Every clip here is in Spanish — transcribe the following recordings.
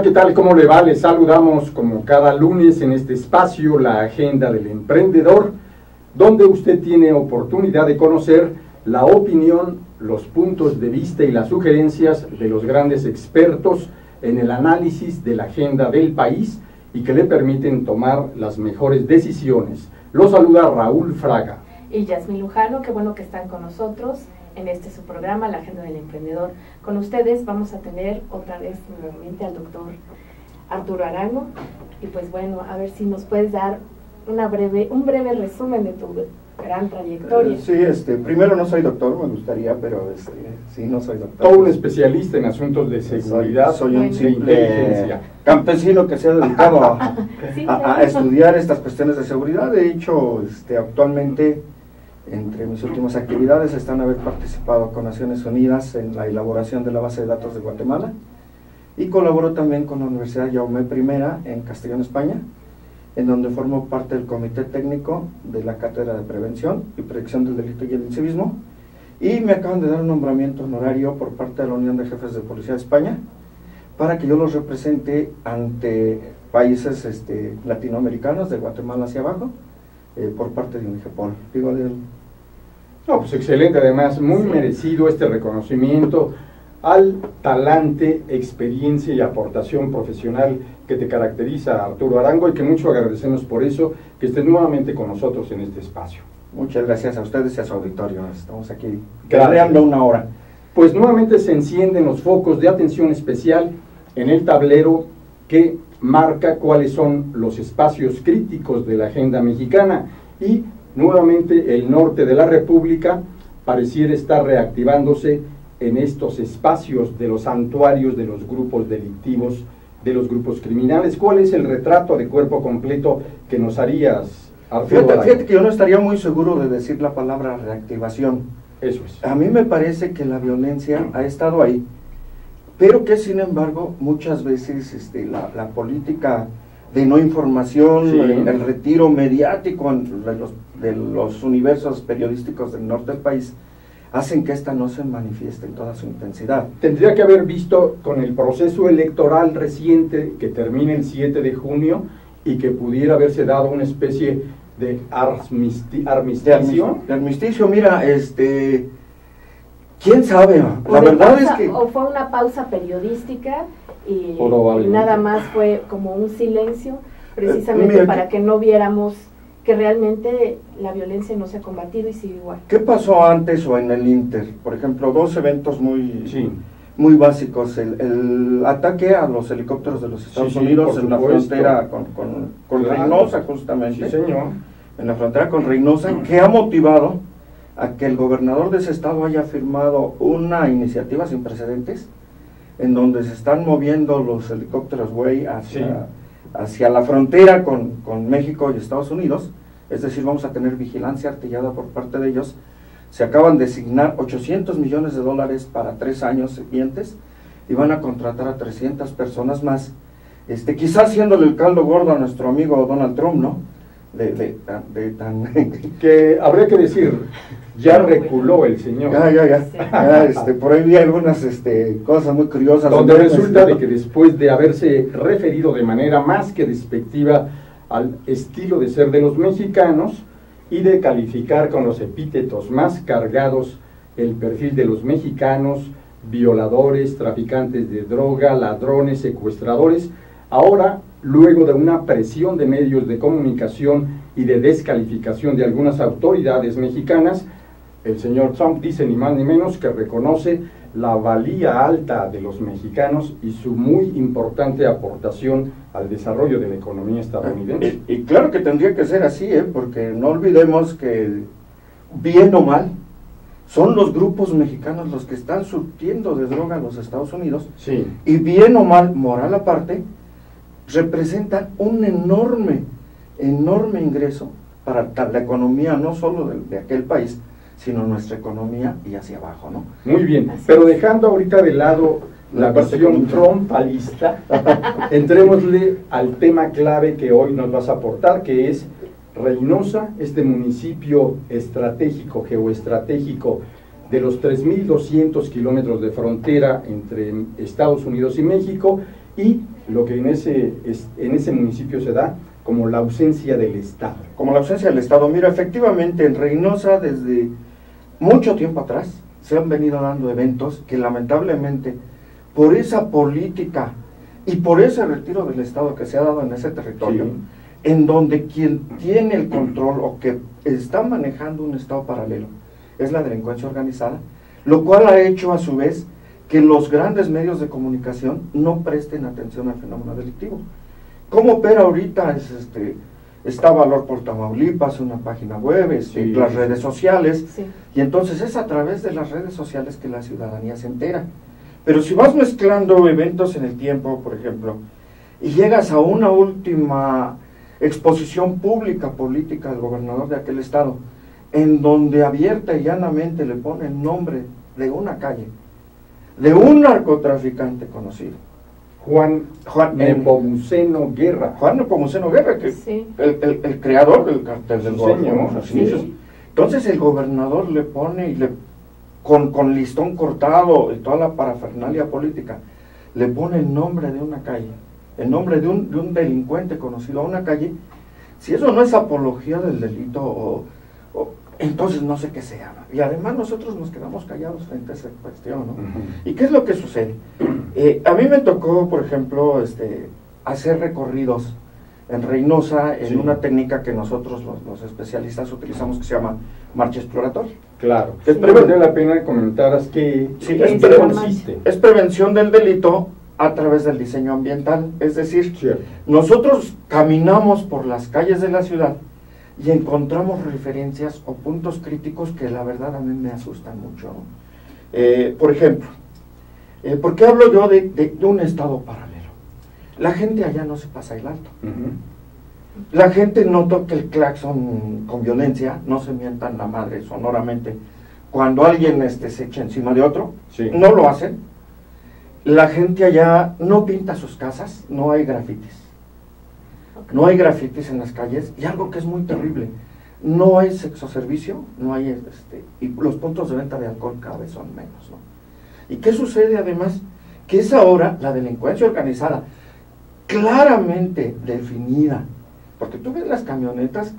¿qué tal? ¿Cómo le va? Les saludamos como cada lunes en este espacio, la Agenda del Emprendedor, donde usted tiene oportunidad de conocer la opinión, los puntos de vista y las sugerencias de los grandes expertos en el análisis de la agenda del país y que le permiten tomar las mejores decisiones. Lo saluda Raúl Fraga. Y Yasmín Lujano, qué bueno que están con nosotros en su programa, La Agenda del Emprendedor. Con ustedes vamos a tener otra vez nuevamente al doctor Arturo Arango. Y pues bueno, a ver si nos puedes dar un breve resumen de tu gran trayectoria. Sí, primero no soy doctor, me gustaría, pero sí, no soy doctor. Todo un especialista en asuntos de seguridad. Soy un simple campesino que se ha dedicado a estudiar estas cuestiones de seguridad. De hecho, actualmente, entre mis últimas actividades están haber participado con Naciones Unidas en la elaboración de la base de datos de Guatemala y colaboro también con la Universidad Jaume I en Castellón, España, en donde formo parte del comité técnico de la Cátedra de Prevención y Predicción del Delito y el Incivismo, y me acaban de dar un nombramiento honorario por parte de la Unión de Jefes de Policía de España para que yo los represente ante países latinoamericanos, de Guatemala hacia abajo, por parte de UNIGEPOL. No, pues excelente, además, muy merecido este reconocimiento al talante, experiencia y aportación profesional que te caracteriza, Arturo Arango, y que mucho agradecemos por eso, que estés nuevamente con nosotros en este espacio. Muchas gracias a ustedes y a su auditorio. Estamos aquí creando una hora. Pues nuevamente se encienden los focos de atención especial en el tablero que marca cuáles son los espacios críticos de la agenda mexicana, y nuevamente el norte de la República pareciera estar reactivándose en estos espacios de los santuarios de los grupos delictivos, de los grupos criminales. ¿Cuál es el retrato de cuerpo completo que nos harías, Arturo? Fíjate que yo no estaría muy seguro de decir la palabra reactivación. Eso es. A mí me parece que la violencia ha estado ahí, pero que sin embargo muchas veces la política de no información, el retiro mediático de los universos periodísticos del norte del país, hacen que esta no se manifieste en toda su intensidad. Tendría que haber visto con el proceso electoral reciente que termina el 7 de junio y que pudiera haberse dado una especie de armisticio. De armisticio, mira, quién sabe, la verdad es que... O fue una pausa periodística y nada más fue como un silencio, precisamente para que no viéramos que realmente la violencia no se ha combatido y sigue igual. ¿Qué pasó antes o en el Inter? Por ejemplo, dos eventos muy básicos. El ataque a los helicópteros de los Estados Unidos en la frontera con Reynosa, justamente. Sí, señor. En la frontera con Reynosa, que ha motivado a que el gobernador de ese estado haya firmado una iniciativa sin precedentes, en donde se están moviendo los helicópteros hacia la frontera con México y Estados Unidos. Es decir, vamos a tener vigilancia artillada por parte de ellos. Se acaban de asignar $800 millones para 3 años siguientes y van a contratar a 300 personas más, quizás haciéndole el caldo gordo a nuestro amigo Donald Trump, ¿no? Que habría que decir, ya reculó el señor. Por ahí vi algunas cosas muy curiosas. Donde resulta de que después de haberse referido de manera más que despectiva al estilo de ser de los mexicanos y de calificar con los epítetos más cargados el perfil de los mexicanos, violadores, traficantes de droga, ladrones, secuestradores, ahora, luego de una presión de medios de comunicación y de descalificación de algunas autoridades mexicanas, el señor Trump dice ni más ni menos que reconoce la valía alta de los mexicanos y su muy importante aportación al desarrollo de la economía estadounidense. Y claro que tendría que ser así, porque no olvidemos que, bien o mal, son los grupos mexicanos los que están surtiendo de droga a los Estados Unidos, y bien o mal, moral aparte, representan un enorme ingreso para la economía, no solo de aquel país, sino nuestra economía y hacia abajo, ¿no? Muy bien, pero dejando ahorita de lado la visión trumpalista, entrémosle al tema clave que hoy nos vas a aportar, que es Reynosa, este municipio estratégico, geoestratégico, de los 3.200 kilómetros de frontera entre Estados Unidos y México, y lo que en ese municipio se da como la ausencia del Estado. Como la ausencia del Estado. Mira, efectivamente en Reynosa desde mucho tiempo atrás se han venido dando eventos que lamentablemente por esa política y por ese retiro del Estado que se ha dado en ese territorio, sí, en donde quien tiene el control o que está manejando un Estado paralelo es la delincuencia organizada, lo cual ha hecho a su vez que los grandes medios de comunicación no presten atención al fenómeno delictivo. ¿Cómo opera ahorita? Está Valor por Tamaulipas, una página web, sí, las redes sociales, sí, y entonces es a través de las redes sociales que la ciudadanía se entera. Pero si vas mezclando eventos en el tiempo, por ejemplo, y llegas a una última exposición pública política del gobernador de aquel estado, en donde abierta y llanamente le pone el nombre de una calle, de un narcotraficante conocido, Juan Nepomuceno Guerra. Juan Nepomuceno Guerra, que sí, el creador del cartel del Golfo. Sí. Entonces el gobernador le pone y con listón cortado y toda la parafernalia política, le pone el nombre de una calle, el nombre de un delincuente conocido a una calle. Si eso no es apología del delito, entonces no sé qué sea. Y además nosotros nos quedamos callados frente a esa cuestión, ¿no? ¿Y qué es lo que sucede? A mí me tocó, por ejemplo, hacer recorridos en Reynosa en una técnica que nosotros los especialistas utilizamos que se llama marcha exploratoria. Claro. Vale la pena que comentaras que es prevención del delito a través del diseño ambiental. Es decir, nosotros caminamos por las calles de la ciudad y encontramos referencias o puntos críticos que la verdad a mí me asustan mucho, ¿no? Por ejemplo, ¿por qué hablo yo de un estado paralelo? La gente allá no se pasa el alto. La gente no toca el claxon con violencia, no se mientan la madre sonoramente. Cuando alguien se echa encima de otro, sí, no lo hacen. La gente allá no pinta sus casas, no hay grafitis. No hay grafitis en las calles, y algo que es muy terrible, no hay sexoservicio, no hay y los puntos de venta de alcohol cada vez son menos, ¿no? ¿Y qué sucede además? Que es ahora la delincuencia organizada, claramente definida, porque tú ves las camionetas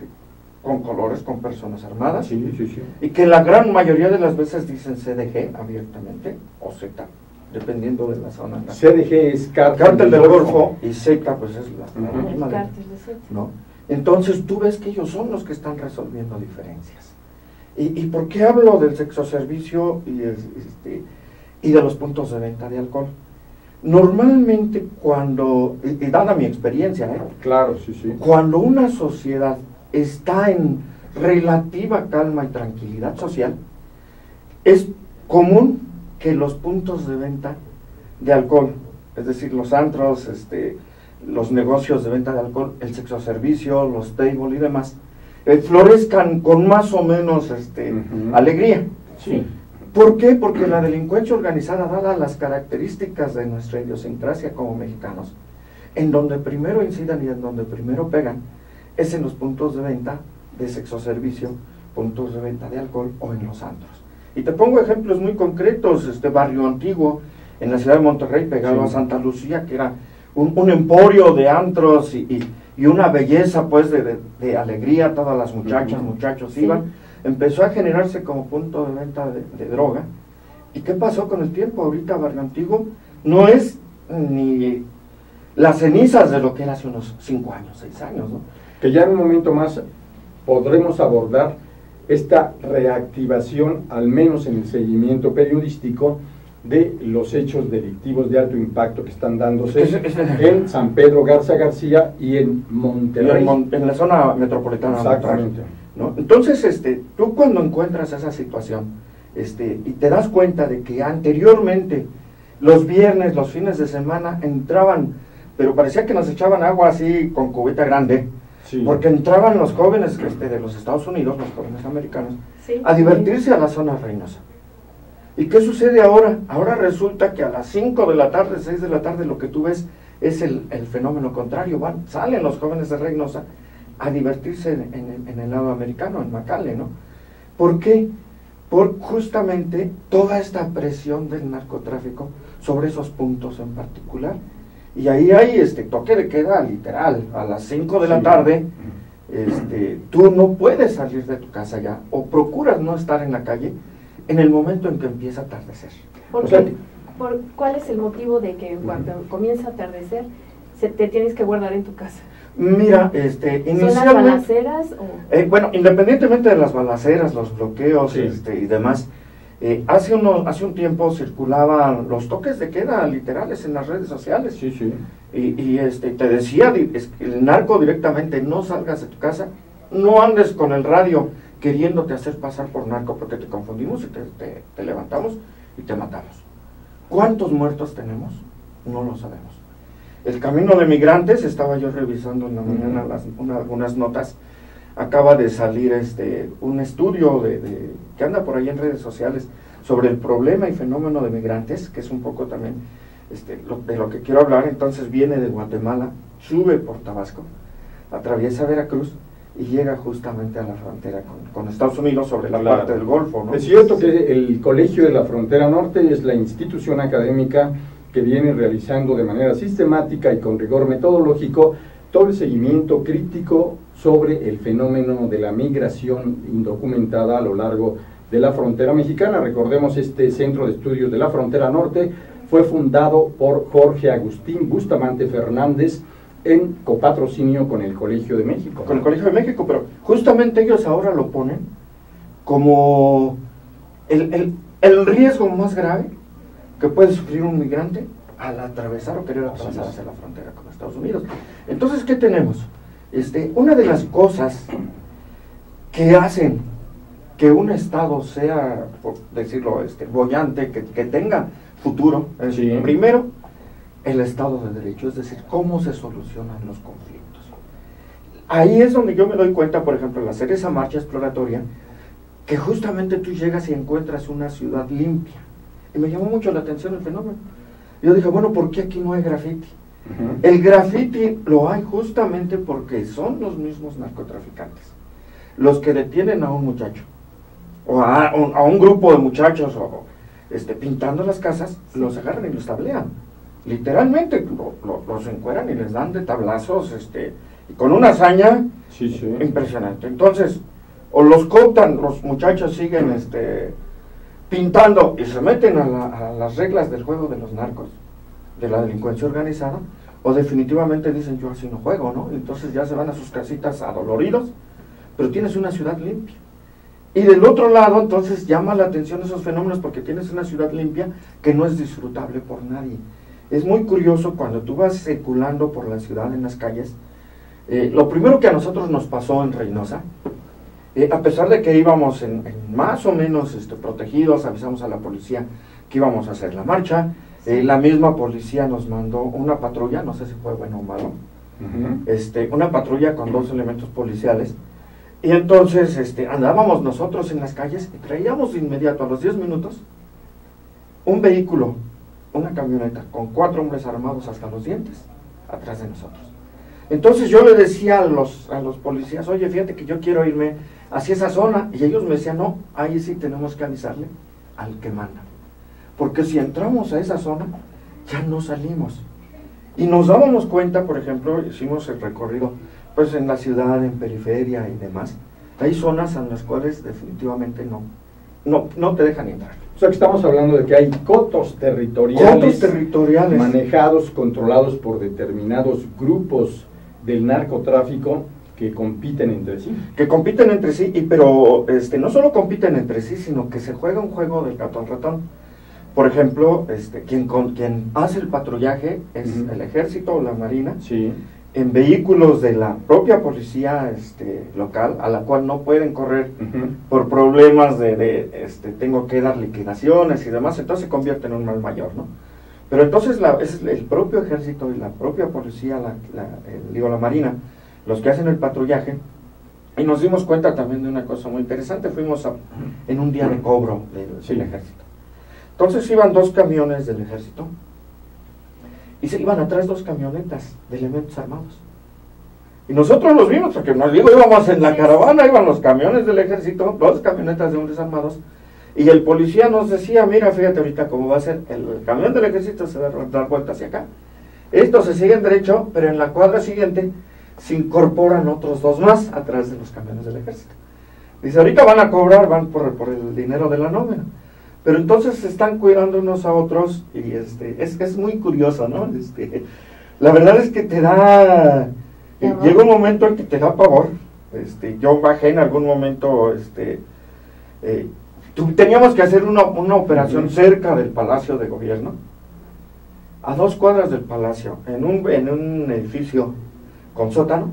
con colores, con personas armadas, sí. y que la gran mayoría de las veces dicen CDG abiertamente, o Z, dependiendo de la zona. CDG es Cártel del Golfo, y Z pues es la misma, ¿no? Entonces tú ves que ellos son los que están resolviendo diferencias. ¿Y por qué hablo del sexoservicio y de los puntos de venta de alcohol? Normalmente cuando, y dada mi experiencia, claro, sí, cuando una sociedad está en relativa calma y tranquilidad social, es común que los puntos de venta de alcohol, es decir, los antros, los negocios de venta de alcohol, el sexoservicio, los table y demás, florezcan con más o menos alegría. Sí. ¿Por qué? Porque la delincuencia organizada, dada las características de nuestra idiosincrasia como mexicanos, en donde primero incidan y en donde primero pegan, es en los puntos de venta de sexoservicio, puntos de venta de alcohol o en los antros. Y te pongo ejemplos muy concretos, Barrio Antiguo, en la ciudad de Monterrey, pegado a Santa Lucía, que era un emporio de antros y una belleza pues de alegría, todas las muchachas, muchachos iban, empezó a generarse como punto de venta de droga. ¿Y qué pasó con el tiempo? Ahorita Barrio Antiguo no es ni las cenizas de lo que era hace unos 5 años, 6 años, ¿no? Que ya en un momento más podremos abordar esta reactivación, al menos en el seguimiento periodístico, de los hechos delictivos de alto impacto que están dándose en San Pedro Garza García y en Monterrey. En la zona metropolitana. Exactamente. ¿No? Entonces, tú cuando encuentras esa situación, y te das cuenta de que anteriormente, los viernes, los fines de semana, entraban, pero parecía que nos echaban agua así con cubeta grande, sí, porque entraban los jóvenes de los Estados Unidos, los jóvenes americanos, sí, a divertirse a la zona Reynosa. ¿Y qué sucede ahora? Ahora resulta que a las 5 de la tarde, 6 de la tarde, lo que tú ves es el fenómeno contrario. Salen los jóvenes de Reynosa a divertirse en el lado americano, en McAllen, ¿no? ¿Por qué? Por justamente toda esta presión del narcotráfico sobre esos puntos en particular. y ahí hay toque de queda literal, a las 5 de la tarde, tú no puedes salir de tu casa ya, o procuras no estar en la calle en el momento en que empieza a atardecer. ¿Cuál es el motivo de que cuando comienza a atardecer te tienes que guardar en tu casa? Mira, inicialmente... ¿Son las balaceras? Bueno, independientemente de las balaceras, los bloqueos y demás, hace un tiempo circulaban los toques de queda literales en las redes sociales. Sí, sí. Y te decía el narco directamente: no salgas de tu casa, no andes con el radio queriéndote hacer pasar por narco, porque te confundimos y te levantamos y te matamos. ¿Cuántos muertos tenemos? No lo sabemos. El camino de migrantes, estaba yo revisando en la mañana algunas notas, acaba de salir un estudio que anda por ahí en redes sociales sobre el problema y fenómeno de migrantes, que es un poco también de lo que quiero hablar. Entonces viene de Guatemala, sube por Tabasco, atraviesa Veracruz y llega justamente a la frontera con Estados Unidos, sobre la parte del Golfo, ¿no? Es cierto que el Colegio de la Frontera Norte es la institución académica que viene realizando de manera sistemática y con rigor metodológico todo el seguimiento crítico sobre el fenómeno de la migración indocumentada a lo largo de la frontera mexicana. Recordemos, este Centro de Estudios de la Frontera Norte fue fundado por Jorge Agustín Bustamante Fernández en copatrocinio con el Colegio de México. Con el Colegio de México, pero justamente ellos ahora lo ponen como el riesgo más grave que puede sufrir un migrante al atravesar o querer atravesar hacia la frontera con Estados Unidos. Entonces, ¿qué tenemos? Una de las cosas que hacen que un Estado sea, por decirlo, boyante, que tenga futuro, es primero, el Estado de Derecho, es decir, cómo se solucionan los conflictos. Ahí es donde yo me doy cuenta, por ejemplo, al hacer esa marcha exploratoria, que justamente tú llegas y encuentras una ciudad limpia. Y me llamó mucho la atención el fenómeno. Yo dije, bueno, ¿por qué aquí no hay graffiti? El graffiti lo hay justamente porque son los mismos narcotraficantes los que detienen a un muchacho, o a un grupo de muchachos, pintando las casas, los agarran y los tablean. Literalmente, los encueran y les dan de tablazos, y con una hazaña impresionante. Entonces, o los cooptan, los muchachos siguen pintando y se meten a las reglas del juego de los narcos, de la delincuencia organizada, o definitivamente dicen, yo así no juego, ¿no? Entonces ya se van a sus casitas adoloridos, pero tienes una ciudad limpia. Y del otro lado, entonces llama la atención esos fenómenos porque tienes una ciudad limpia que no es disfrutable por nadie. Es muy curioso cuando tú vas circulando por la ciudad en las calles. Lo primero que a nosotros nos pasó en Reynosa, a pesar de que íbamos en más o menos protegidos, avisamos a la policía que íbamos a hacer la marcha, la misma policía nos mandó una patrulla, no sé si fue bueno o malo, una patrulla con 2 elementos policiales, y entonces andábamos nosotros en las calles y traíamos de inmediato, a los 10 minutos, un vehículo, una camioneta con 4 hombres armados hasta los dientes atrás de nosotros. Entonces yo le decía a los policías, oye, fíjate que yo quiero irme hacia esa zona, y ellos me decían, no, ahí sí tenemos que avisarle al que manda, porque si entramos a esa zona ya no salimos. Y nos dábamos cuenta, por ejemplo, hicimos el recorrido pues en la ciudad, en periferia y demás, hay zonas en las cuales definitivamente no te dejan entrar. O sea que estamos hablando de que hay cotos territoriales manejados, controlados por determinados grupos del narcotráfico que compiten entre sí. Que compiten entre sí, pero no solo compiten entre sí, sino que se juega un juego del ratón. Por ejemplo, quien hace el patrullaje es el ejército o la marina, en vehículos de la propia policía local, a la cual no pueden correr por problemas tengo que dar liquidaciones y demás, entonces se convierte en un mal mayor, ¿no? Pero entonces es el propio ejército y la propia policía, la marina, los que hacen el patrullaje. Y nos dimos cuenta también de una cosa muy interesante. Fuimos en un día de cobro del ejército. Entonces iban 2 camiones del ejército y se iban atrás 2 camionetas de elementos armados. Y nosotros los vimos, porque nos digo, íbamos en la caravana, iban los camiones del ejército, 2 camionetas de hombres armados, y el policía nos decía, mira, fíjate ahorita cómo va a ser, el camión del ejército se va a dar vuelta hacia acá, Estos se siguen derecho, pero en la cuadra siguiente se incorporan otros 2 más atrás de los camiones del ejército. Dice, ahorita van a cobrar, van por el dinero de la nómina. Pero entonces se están cuidando unos a otros y es muy curioso, ¿no? La verdad es que te da... llega un momento en que te da pavor. Yo bajé en algún momento, teníamos que hacer una operación cerca del Palacio de Gobierno, a 2 cuadras del Palacio, en un edificio con sótano.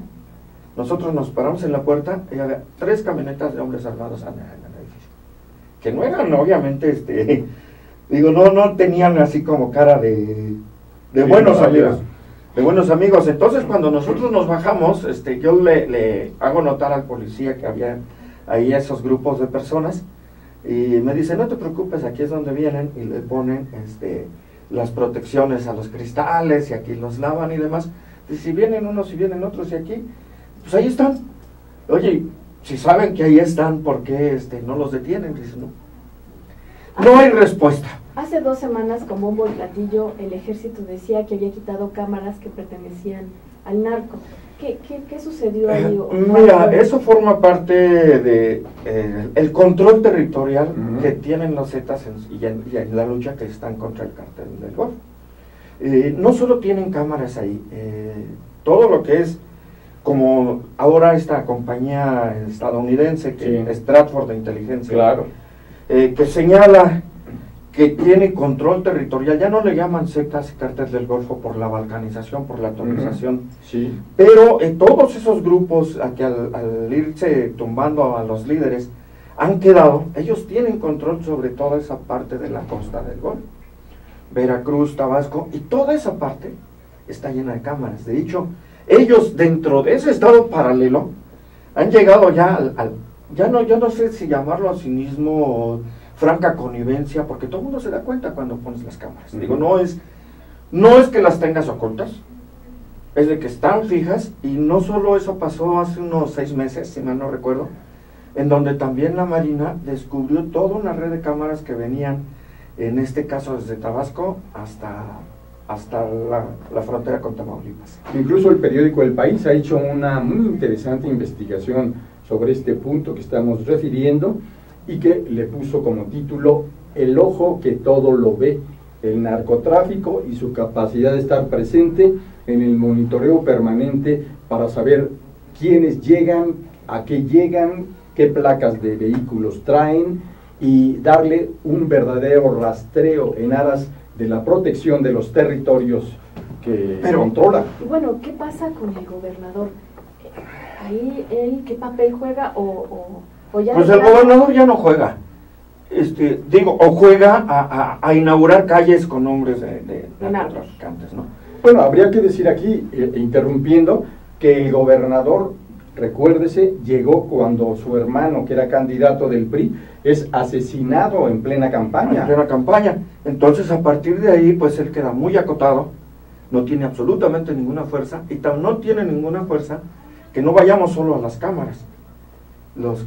Nosotros nos paramos en la puerta y había 3 camionetas de hombres armados en el edificio, que no eran obviamente, no tenían así como cara de buenos amigos. De buenos amigos. Entonces cuando nosotros nos bajamos, yo le hago notar al policía que había ahí esos grupos de personas, y me dice, no te preocupes, aquí es donde vienen, y le ponen las protecciones a los cristales, y aquí los lavan y demás. Y si vienen unos, si vienen otros, y aquí, pues ahí están. Oye, si saben que ahí están, ¿por qué no los detienen? Dice, no hay respuesta. Hace 2 semanas, con bombo y platillo, el ejército decía que había quitado cámaras que pertenecían al narco. ¿Qué sucedió ahí? Mira, eso forma parte de el control territorial que tienen los Zetas y en la lucha que están contra el cártel del Golfo. No solo tienen cámaras ahí, todo lo que es, como ahora esta compañía estadounidense, que es Stratford de inteligencia, claro, que señala que tiene control territorial. Ya no le llaman Zetas y cártel del Golfo por la balcanización, por la atomización, sí, pero todos esos grupos que al irse tumbando a los líderes han quedado, ellos tienen control sobre toda esa parte de la costa del Golfo, Veracruz, Tabasco, y toda esa parte está llena de cámaras. De hecho, ellos dentro de ese estado paralelo han llegado ya yo no sé si llamarlo a cinismo o franca connivencia, porque todo el mundo se da cuenta cuando pones las cámaras. Digo, no es que las tengas ocultas, es de que están fijas. Y no solo eso pasó hace unos 6 meses, si mal no recuerdo, en donde también la Marina descubrió toda una red de cámaras que venían, en este caso desde Tabasco hasta la frontera con Tamaulipas. Incluso el periódico El País ha hecho una muy interesante investigación sobre este punto que estamos refiriendo, y que le puso como título El ojo que todo lo ve, el narcotráfico y su capacidad de estar presente en el monitoreo permanente para saber quiénes llegan, a qué llegan, qué placas de vehículos traen, y darle un verdadero rastreo en aras de la protección de los territorios que controla. Y bueno, ¿qué pasa con el gobernador? ¿Ahí él qué papel juega o ya? Pues el gobernador ya no juega. O juega a inaugurar calles con nombres de narcotraficantes, ¿no? Bueno, habría que decir aquí, interrumpiendo, que el gobernador, recuérdese, llegó cuando su hermano, que era candidato del PRI, es asesinado en plena campaña. En plena campaña. Entonces, a partir de ahí, pues él queda muy acotado, no tiene absolutamente ninguna fuerza, y no tiene ninguna fuerza que no vayamos solo a las cámaras. Los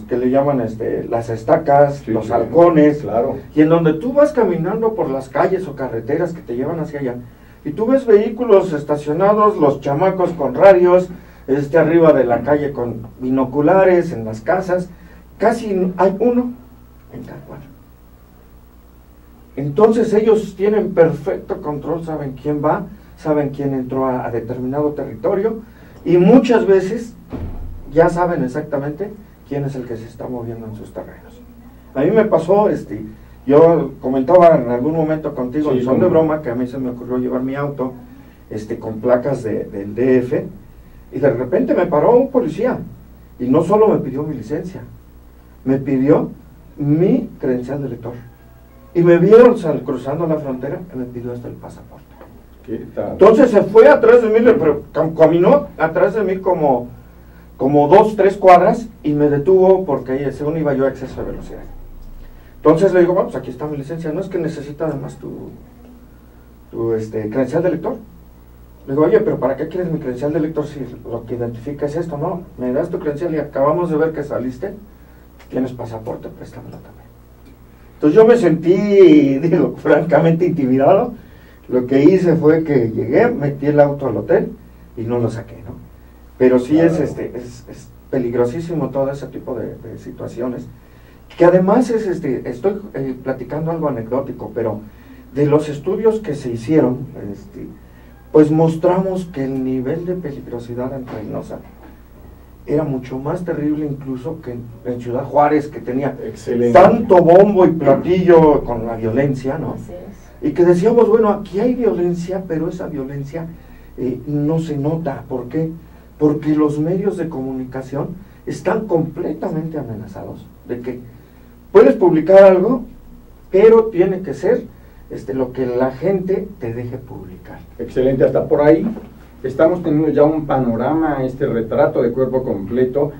que le llaman las estacas, sí, los halcones, claro, y en donde tú vas caminando por las calles o carreteras que te llevan hacia allá, y tú ves vehículos estacionados, los chamacos con radios, arriba de la calle con binoculares, en las casas, casi hay uno en cada cuadra. Entonces ellos tienen perfecto control, saben quién va, saben quién entró a determinado territorio, y muchas veces ya saben exactamente quién es el que se está moviendo en sus terrenos. A mí me pasó, yo comentaba en algún momento contigo, sí, en son de broma, que a mí se me ocurrió llevar mi auto con placas del DF, y de repente me paró un policía, y no solo me pidió mi licencia, me pidió mi credencial de lector, y me vieron cruzando la frontera, y me pidió hasta el pasaporte. ¿Qué tal? Entonces se fue atrás de mí, pero caminó atrás de mí como 2, 3 cuadras, y me detuvo porque según iba yo a exceso de velocidad. Entonces le digo, bueno, pues aquí está mi licencia, no es que necesita además tu credencial de lector. Le digo, oye, pero ¿para qué quieres mi credencial de lector si lo que identifica es esto? No, me das tu credencial y acabamos de ver que saliste, tienes pasaporte, préstamelo también. Entonces yo me sentí, francamente intimidado. Lo que hice fue que llegué, metí el auto al hotel y no lo saqué, ¿no? Pero sí Claro. es peligrosísimo todo ese tipo de situaciones. Que además estoy platicando algo anecdótico, pero de los estudios que se hicieron, pues mostramos que el nivel de peligrosidad en Reynosa era mucho más terrible incluso que en Ciudad Juárez, que tenía Excelente. tanto bombo y platillo con la violencia, ¿no? Así es. Y que decíamos, bueno, aquí hay violencia, pero esa violencia no se nota. ¿Por qué? Porque los medios de comunicación están completamente amenazados de que puedes publicar algo, pero tiene que ser lo que la gente te deje publicar. Excelente, hasta por ahí estamos teniendo ya un panorama, retrato de cuerpo completo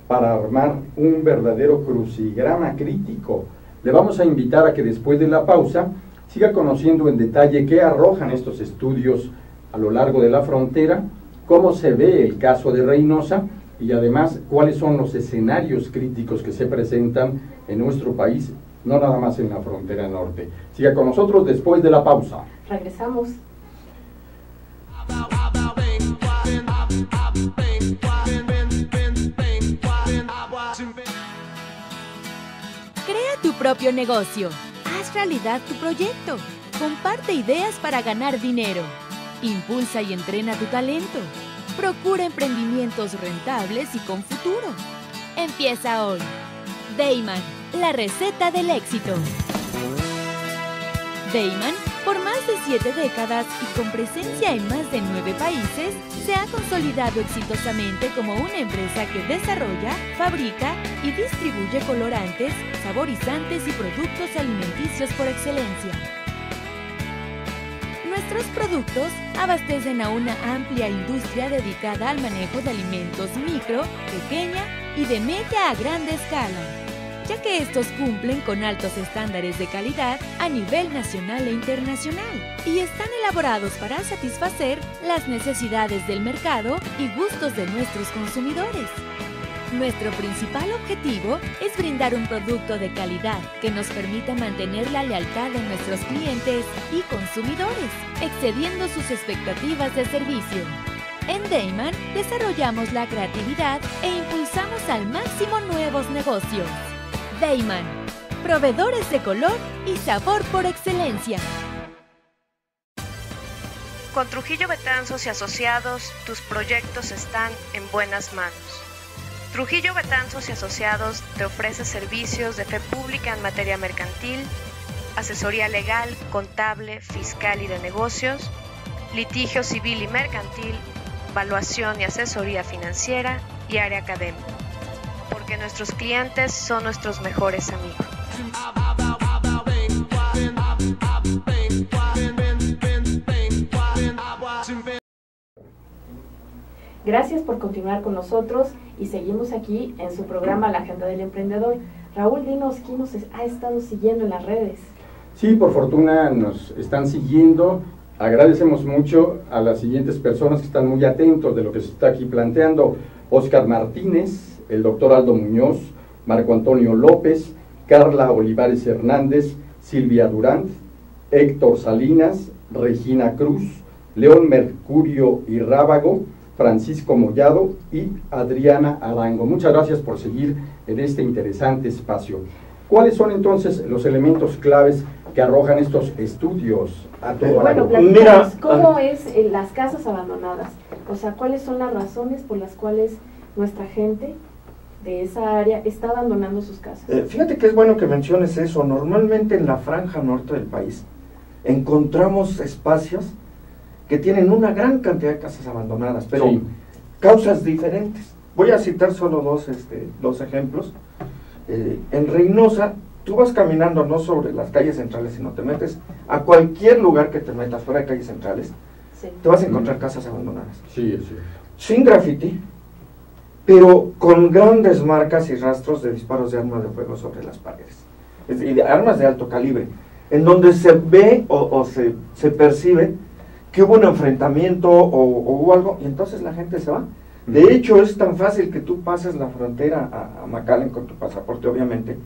para armar un verdadero crucigrama crítico. Le vamos a invitar a que después de la pausa siga conociendo en detalle qué arrojan estos estudios a lo largo de la frontera, cómo se ve el caso de Reynosa y además cuáles son los escenarios críticos que se presentan en nuestro país, no nada más en la frontera norte. Siga con nosotros después de la pausa. Regresamos. Crea tu propio negocio. Haz realidad tu proyecto. Comparte ideas para ganar dinero. Impulsa y entrena tu talento. Procura emprendimientos rentables y con futuro. Empieza hoy. Dayman, la receta del éxito. Dayman, por más de 7 décadas y con presencia en más de 9 países, se ha consolidado exitosamente como una empresa que desarrolla, fabrica y distribuye colorantes, saborizantes y productos alimenticios por excelencia. Nuestros productos abastecen a una amplia industria dedicada al manejo de alimentos micro, pequeña y de media a grande escala, ya que estos cumplen con altos estándares de calidad a nivel nacional e internacional y están elaborados para satisfacer las necesidades del mercado y gustos de nuestros consumidores. Nuestro principal objetivo es brindar un producto de calidad que nos permita mantener la lealtad de nuestros clientes y consumidores, excediendo sus expectativas de servicio. En Dayman desarrollamos la creatividad e impulsamos al máximo nuevos negocios. Dayman, proveedores de color y sabor por excelencia. Con Trujillo Betanzos y Asociados, tus proyectos están en buenas manos. Trujillo Betanzos y Asociados te ofrece servicios de fe pública en materia mercantil, asesoría legal, contable, fiscal y de negocios, litigio civil y mercantil, evaluación y asesoría financiera y área académica. Porque nuestros clientes son nuestros mejores amigos. Gracias por continuar con nosotros y seguimos aquí en su programa La Agenda del Emprendedor. Raúl, dinos quién nos ha estado siguiendo en las redes. Sí, por fortuna nos están siguiendo. Agradecemos mucho a las siguientes personas que están muy atentos de lo que se está aquí planteando. Óscar Martínez, el doctor Aldo Muñoz, Marco Antonio López, Carla Olivares Hernández, Silvia Durán, Héctor Salinas, Regina Cruz, León Mercurio y Rábago, Francisco Mollado y Adriana Arango. Muchas gracias por seguir en este interesante espacio. ¿Cuáles son entonces los elementos claves que arrojan estos estudios? Bueno, platícanos, ¿cómo es las casas abandonadas? O sea, ¿cuáles son las razones por las cuales nuestra gente de esa área está abandonando sus casas? Fíjate que es bueno que menciones eso. Normalmente en la franja norte del país encontramos espacios que tienen una gran cantidad de casas abandonadas, pero sí, causas diferentes. Voy a citar solo dos ejemplos. En Reynosa, tú vas caminando no sobre las calles centrales, sino te metes a cualquier lugar que te metas fuera de calles centrales, Sí. te vas a encontrar casas abandonadas. sí, sí. Sin graffiti, pero con grandes marcas y rastros de disparos de armas de fuego sobre las paredes. Y de armas de alto calibre, en donde se ve o se percibe que hubo un enfrentamiento o hubo algo, y entonces la gente se va. De hecho, es tan fácil que tú pases la frontera a McAllen con tu pasaporte, obviamente,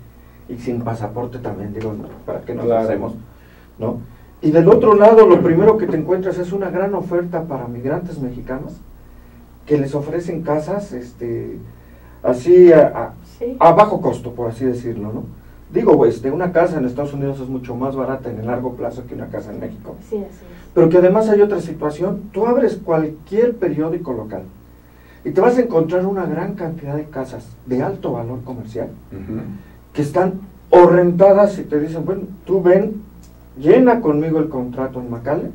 y sin pasaporte también, digo, para que nos Claro. hacemos, ¿no? Y del otro lado, lo primero que te encuentras es una gran oferta para migrantes mexicanos que les ofrecen casas así a bajo costo, por así decirlo, ¿no? Digo, una casa en Estados Unidos es mucho más barata en el largo plazo que una casa en México. Sí, así es. Pero que además hay otra situación. Tú abres cualquier periódico local y te vas a encontrar una gran cantidad de casas de alto valor comercial que están o rentadas y te dicen, bueno, tú ven, llena conmigo el contrato en McAllen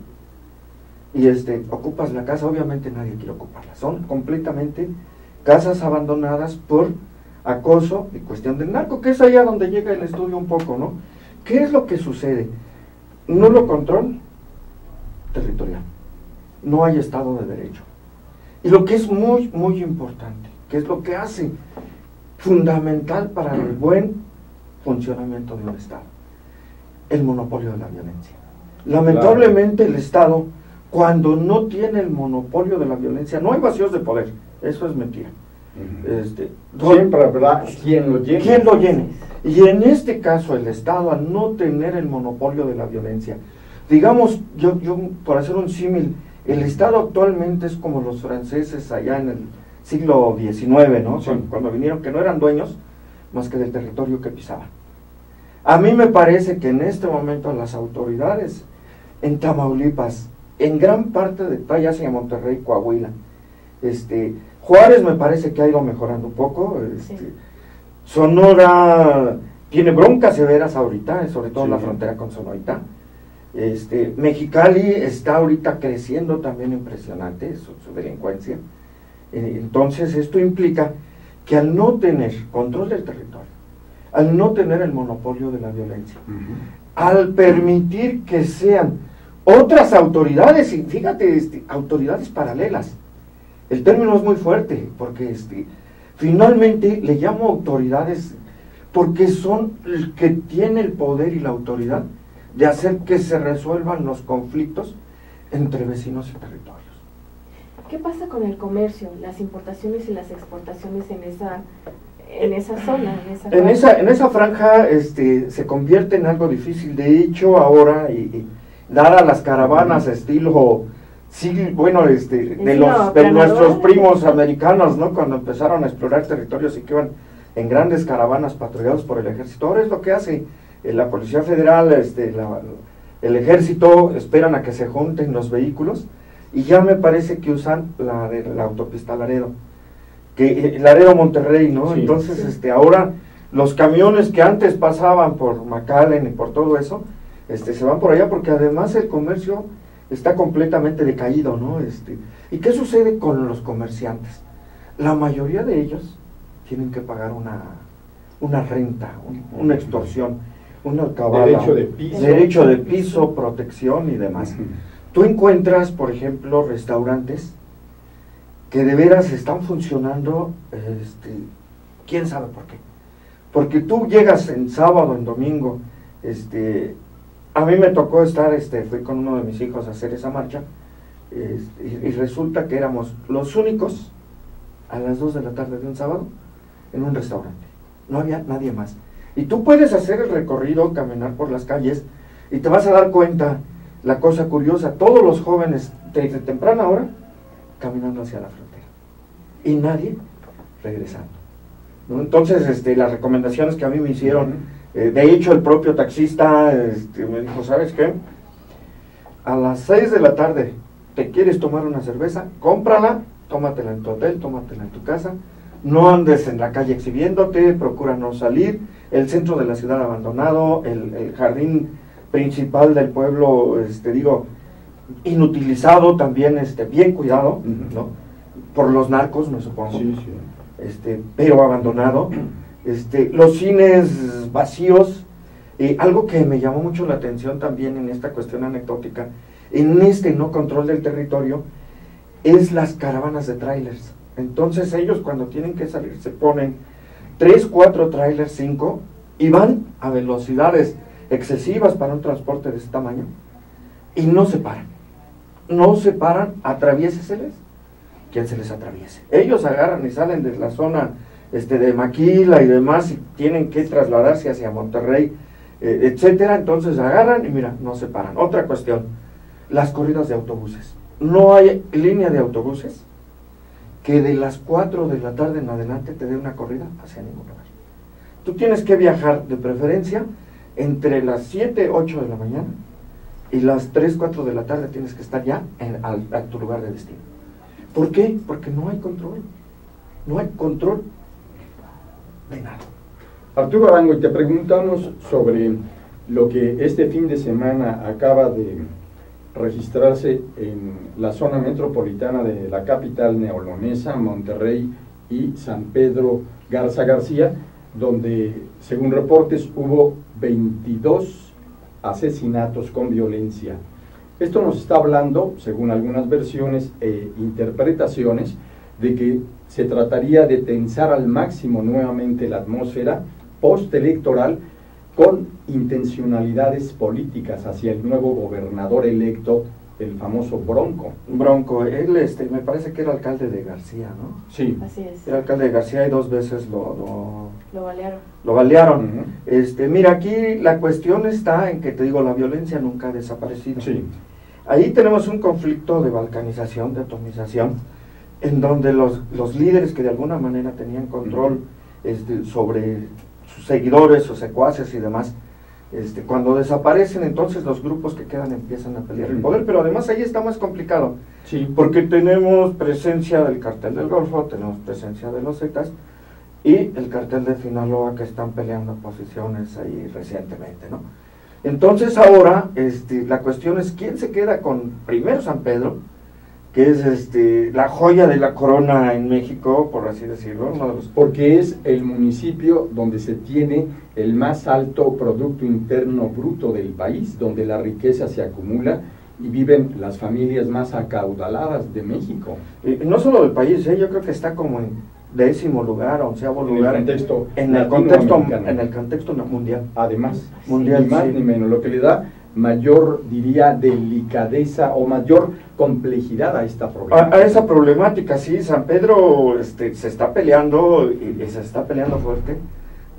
y ocupas la casa. Obviamente nadie quiere ocuparla. Son completamente casas abandonadas por acoso y cuestión del narco, que es allá donde llega el estudio un poco, ¿no? ¿Qué es lo que sucede? Nulo control territorial. No hay Estado de Derecho. Y lo que es muy, muy importante, que es lo que hace fundamental para el buen funcionamiento de un Estado, el monopolio de la violencia. Lamentablemente el Estado, cuando no tiene el monopolio de la violencia, no hay vacíos de poder, eso es mentira. Siempre habrá quien lo llene. ¿Quién lo llene? Y en este caso el Estado, al no tener el monopolio de la violencia, digamos, yo por hacer un símil, el Estado actualmente es como los franceses allá en el siglo XIX, ¿no? Sí. Cuando vinieron, que no eran dueños más que del territorio que pisaban. A mí me parece que en este momento las autoridades en Tamaulipas, en gran parte de ya hacia Monterrey, Coahuila, Juárez me parece que ha ido mejorando un poco, Sí. Sonora tiene broncas severas ahorita, sobre todo en la Sí. frontera con Sonorita. Mexicali está ahorita creciendo también impresionante su delincuencia. Entonces esto implica que al no tener control del territorio, al no tener el monopolio de la violencia, al permitir que sean otras autoridades, y fíjate, autoridades paralelas, el término es muy fuerte, porque finalmente le llamo autoridades porque son el que tiene el poder y la autoridad de hacer que se resuelvan los conflictos entre vecinos y territorios. ¿Qué pasa con el comercio, las importaciones y las exportaciones en esa zona? En esa franja se convierte en algo difícil. De hecho, ahora, y dadas las caravanas estilo, sí, bueno, de nuestros primos americanos, ¿no? Cuando empezaron a explorar territorios y que iban en grandes caravanas patrullados por el ejército. Ahora es lo que hace la Policía Federal, el ejército, esperan a que se junten los vehículos y ya me parece que usan la autopista Laredo, Laredo Monterrey, ¿no? Sí. Entonces, ahora los camiones que antes pasaban por McAllen y por todo eso, se van por allá porque además el comercio está completamente decaído, ¿no? ¿Y qué sucede con los comerciantes? La mayoría de ellos tienen que pagar una renta, una extorsión, una alcabala, derecho de piso, protección y demás. Tú encuentras, por ejemplo, restaurantes que de veras están funcionando, quién sabe por qué. Porque tú llegas en sábado, en domingo, a mí me tocó estar, fui con uno de mis hijos a hacer esa marcha, y resulta que éramos los únicos a las 2 de la tarde de un sábado en un restaurante. No había nadie más. Y tú puedes hacer el recorrido, caminar por las calles, y te vas a dar cuenta, la cosa curiosa, todos los jóvenes desde temprana hora caminando hacia la frontera. Y nadie regresando, ¿no? Entonces, las recomendaciones que a mí me hicieron, de hecho el propio taxista me dijo, ¿sabes qué? A las 6 de la tarde, ¿te quieres tomar una cerveza? Cómprala, tómatela en tu hotel, tómatela en tu casa, no andes en la calle exhibiéndote, procura no salir, el centro de la ciudad abandonado, el jardín principal del pueblo, inutilizado también, bien cuidado, ¿no? Por los narcos, me supongo, Sí, sí. Pero abandonado, los cines vacíos. Algo que me llamó mucho la atención también en esta cuestión anecdótica, en no control del territorio, es las caravanas de trailers. Entonces ellos cuando tienen que salir se ponen 3, 4 trailers, 5, y van a velocidades excesivas para un transporte de ese tamaño, y no se paran, atraviéseseles quien se les atraviese. Ellos agarran y salen de la zona de Maquila y demás, y tienen que trasladarse hacia Monterrey etcétera. Entonces agarran y mira, no se paran. Otra cuestión, las corridas de autobuses. No hay línea de autobuses que de las 4 de la tarde en adelante te dé una corrida hacia ningún lugar. Tú tienes que viajar de preferencia entre las 7, 8 de la mañana y las 3, 4 de la tarde tienes que estar ya a tu lugar de destino. ¿Por qué? Porque no hay control. No hay control de nada. Arturo Arango, y te preguntamos sobre lo que este fin de semana acaba de registrarse en la zona metropolitana de la capital neolonesa, Monterrey y San Pedro Garza García, donde, según reportes, hubo 22 asesinatos con violencia. Esto nos está hablando, según algunas versiones e interpretaciones, de que se trataría de tensar al máximo nuevamente la atmósfera postelectoral con intencionalidades políticas hacia el nuevo gobernador electo, el famoso Bronco. Bronco, él me parece que era alcalde de García, ¿no? Sí. Así es. Era alcalde de García y 2 veces lo balearon. Lo balearon. Uh-huh. Mira, aquí la cuestión está en que, te digo, la violencia nunca ha desaparecido. Sí. Ahí tenemos un conflicto de balcanización, de atomización, en donde los líderes que de alguna manera tenían control sobre sus seguidores, sus secuaces y demás, cuando desaparecen, entonces los grupos que quedan empiezan a pelear el poder, pero además ahí está más complicado, Sí. porque tenemos presencia del Cartel del Golfo, tenemos presencia de los Zetas y el Cartel de Sinaloa, que están peleando posiciones ahí recientemente, ¿no? Entonces ahora la cuestión es quién se queda con primero San Pedro, que es la joya de la corona en México, por así decirlo, uno de los... Porque es el municipio donde se tiene el más alto Producto Interno Bruto del país, donde la riqueza se acumula y viven las familias más acaudaladas de México. No solo del país, yo creo que está como en 10º lugar, 11º lugar en el contexto mundial. Además, mundial, ni más sí. ni menos, lo que le da mayor, diría, delicadeza o mayor complejidad a esta problemática. A esa problemática, sí. San Pedro se está peleando y se está peleando fuerte,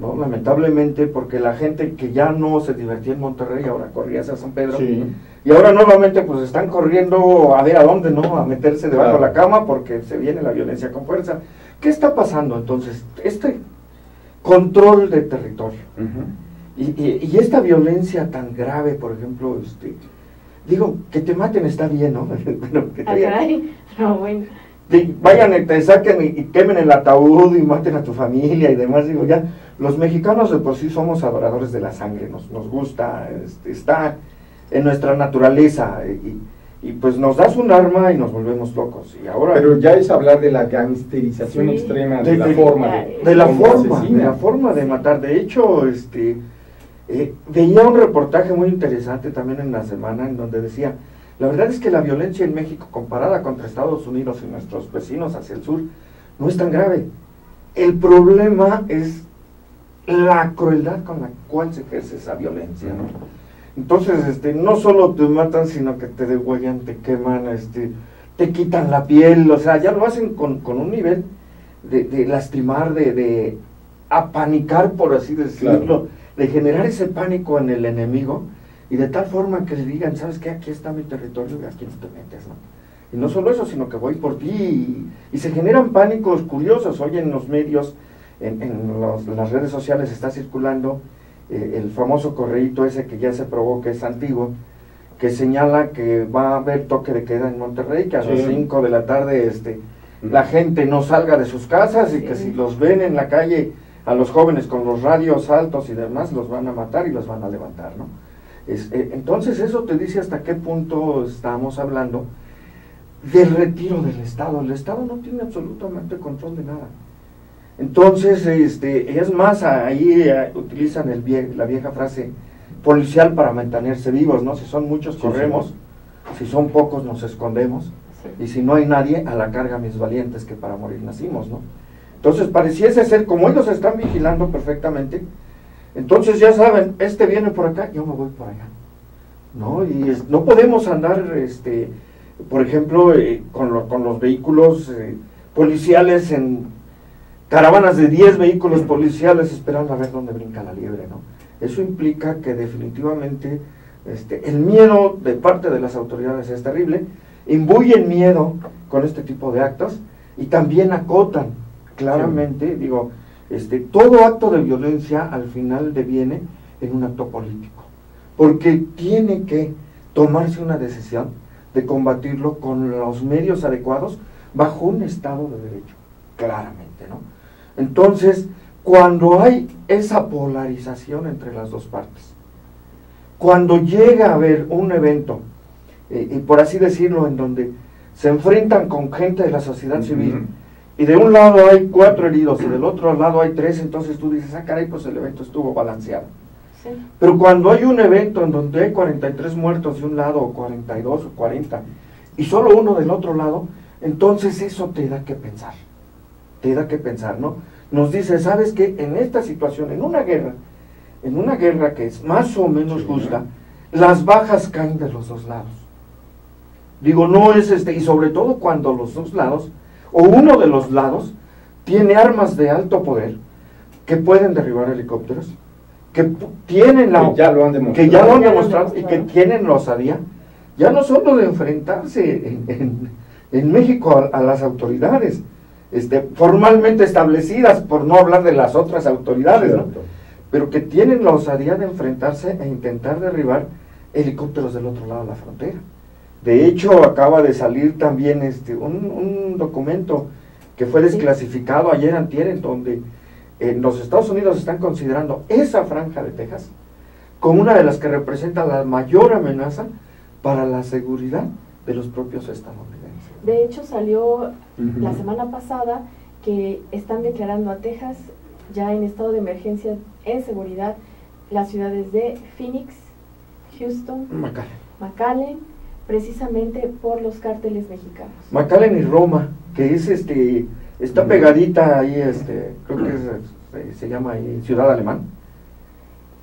¿no? Lamentablemente, porque la gente que ya no se divertía en Monterrey ahora corría hacia San Pedro. Sí. Y ahora nuevamente pues están corriendo a ver a dónde, ¿no? A meterse debajo de la cama porque se viene la violencia con fuerza. ¿Qué está pasando entonces? Control de territorio. Uh-huh. Y esta violencia tan grave, por ejemplo, digo, que te maten está bien, ¿no? Pero que Bueno. vayan y te saquen y quemen el ataúd y maten a tu familia y demás. Digo, ya, los mexicanos de por sí somos adoradores de la sangre, nos gusta, está en nuestra naturaleza y pues nos das un arma y nos volvemos locos. Y ahora, pero ya es hablar de la gangsterización extrema de la forma de matar. De hecho, veía un reportaje muy interesante también en la semana en donde decía, la verdad es que la violencia en México comparada contra Estados Unidos y nuestros vecinos hacia el sur no es tan grave. El problema es la crueldad con la cual se ejerce esa violencia, ¿no? Entonces, no solo te matan, sino que te degüellan, te queman, te quitan la piel, o sea, ya lo hacen con un nivel de lastimar, de apanicar, por así decirlo, claro, de generar ese pánico en el enemigo, y de tal forma que le digan, ¿sabes qué? Aquí está mi territorio y aquí no te metes, ¿no? Y no solo eso, sino que voy por ti, y se generan pánicos curiosos. Hoy en los medios, en las redes sociales está circulando el famoso correíto ese que ya se probó que es antiguo, que señala que va a haber toque de queda en Monterrey, que a las 5 de la tarde la gente no salga de sus casas y que si los ven en la calle a los jóvenes con los radios altos y demás, los van a matar y los van a levantar, ¿no? Entonces eso te dice hasta qué punto estamos hablando del retiro del Estado. El Estado no tiene absolutamente control de nada. Entonces, es más, ahí utilizan la vieja frase policial para mantenerse vivos, ¿no? Si son muchos, corremos, si son pocos, nos escondemos, y si no hay nadie, a la carga mis valientes, que para morir nacimos, ¿no? Entonces, pareciese ser, como ellos están vigilando perfectamente, entonces ya saben, viene por acá, yo me voy por allá, ¿no? Y no podemos andar, por ejemplo, con los vehículos policiales en caravanas de 10 vehículos policiales esperando a ver dónde brinca la liebre, ¿no? Eso implica que definitivamente el miedo de parte de las autoridades es terrible, imbuyen miedo con este tipo de actos y también acotan claramente, digo, todo acto de violencia al final deviene en un acto político, porque tiene que tomarse una decisión de combatirlo con los medios adecuados bajo un Estado de Derecho, claramente, ¿no? Entonces, cuando hay esa polarización entre las dos partes, cuando llega a haber un evento, y por así decirlo, en donde se enfrentan con gente de la sociedad civil, y de un lado hay 4 heridos y del otro lado hay 3, entonces tú dices, caray, pues el evento estuvo balanceado. Sí. Pero cuando hay un evento en donde hay 43 muertos de un lado, o 42 o 40, y solo uno del otro lado, entonces eso te da que pensar, ¿no? Nos dice, ¿sabes qué? En esta situación, en una guerra que es más o menos justa, las bajas caen de los dos lados. Digo, no es y sobre todo cuando los dos lados, o uno de los lados, tiene armas de alto poder, que pueden derribar helicópteros, que tienen que ya lo han demostrado, y que tienen la osadía, ya no solo de enfrentarse en México a las autoridades, formalmente establecidas, por no hablar de las otras autoridades, ¿no? Pero que tienen la osadía de enfrentarse e intentar derribar helicópteros del otro lado de la frontera. De hecho, acaba de salir también un documento que fue desclasificado ayer antier, en donde en los Estados Unidos están considerando esa franja de Texas como una de las que representa la mayor amenaza para la seguridad de los propios estadounidenses. De hecho, salió la semana pasada que están declarando a Texas ya en estado de emergencia en seguridad las ciudades de Phoenix, Houston, McAllen, precisamente por los cárteles mexicanos. McAllen y Roma, que es está pegadita ahí, creo que se llama ahí Ciudad Alemán.